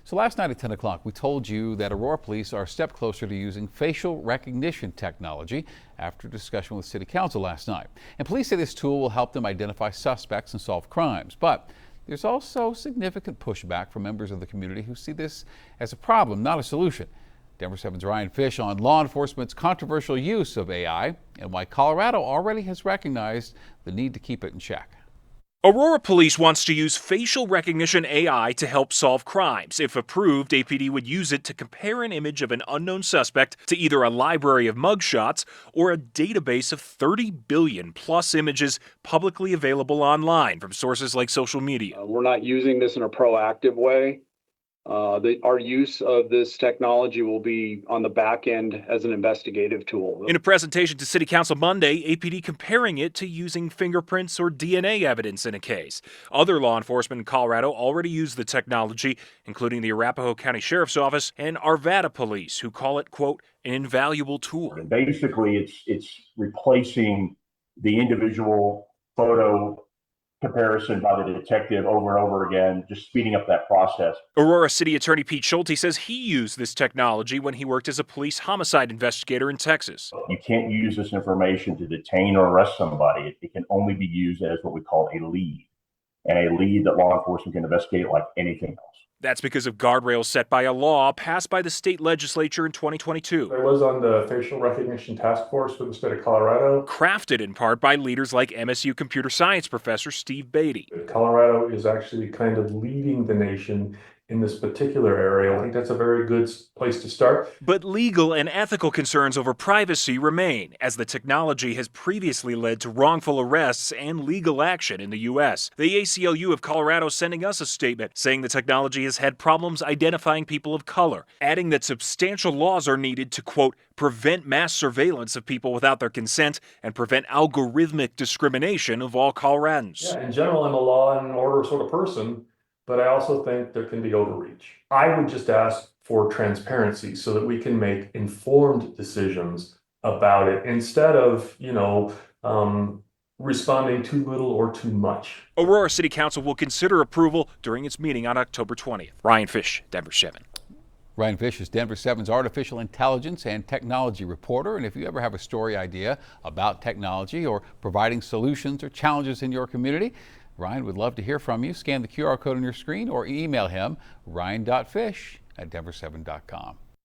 So last night at 10 o'clock, we told you that Aurora Police are a step closer to using facial recognition technology after a discussion with City Council last night. And police say this tool will help them identify suspects and solve crimes. But there's also significant pushback from members of the community who see this as a problem, not a solution. Denver 7's Ryan Fish on law enforcement's controversial use of AI and why Colorado already has recognized the need to keep it in check. Aurora Police wants to use facial recognition AI to help solve crimes. If approved, APD would use it to compare an image of an unknown suspect to either a library of mugshots or a database of 30 billion plus images publicly available online from sources like social media. We're not using this in a proactive way. Our use of this technology will be on the back end as an investigative tool. In a presentation to City Council Monday, APD comparing it to using fingerprints or DNA evidence in a case. Other law enforcement in Colorado already use the technology, including the Arapahoe County Sheriff's Office and Arvada Police, who call it, quote, an invaluable tool. And basically, it's replacing the individual photo comparison by the detective over and over again, just speeding up that process. Aurora City Attorney Pete Schulte says he used this technology when he worked as a police homicide investigator in Texas. You can't use this information to detain or arrest somebody. It can only be used as what we call a lead, and a lead that law enforcement can investigate like anything else. That's because of guardrails set by a law passed by the state legislature in 2022. I was on the facial recognition task force for the state of Colorado. Crafted in part by leaders like MSU computer science professor Steve Beatty. Colorado is actually kind of leading the nation in this particular area. I think that's a very good place to start. But legal and ethical concerns over privacy remain, as the technology has previously led to wrongful arrests and legal action in the U.S. The ACLU of Colorado sending us a statement saying the technology has had problems identifying people of color, adding that substantial laws are needed to, quote, prevent mass surveillance of people without their consent and prevent algorithmic discrimination of all Coloradans. Yeah, in general, I'm a law and order sort of person, but I also think there can be overreach. I would just ask for transparency so that we can make informed decisions about it instead of, responding too little or too much. Aurora City Council will consider approval during its meeting on October 20th. Ryan Fish, Denver 7. Ryan Fish is Denver 7's artificial intelligence and technology reporter. And if you ever have a story idea about technology or providing solutions or challenges in your community, Ryan would love to hear from you. Scan the QR code on your screen or email him, ryan.fish@denver7.com.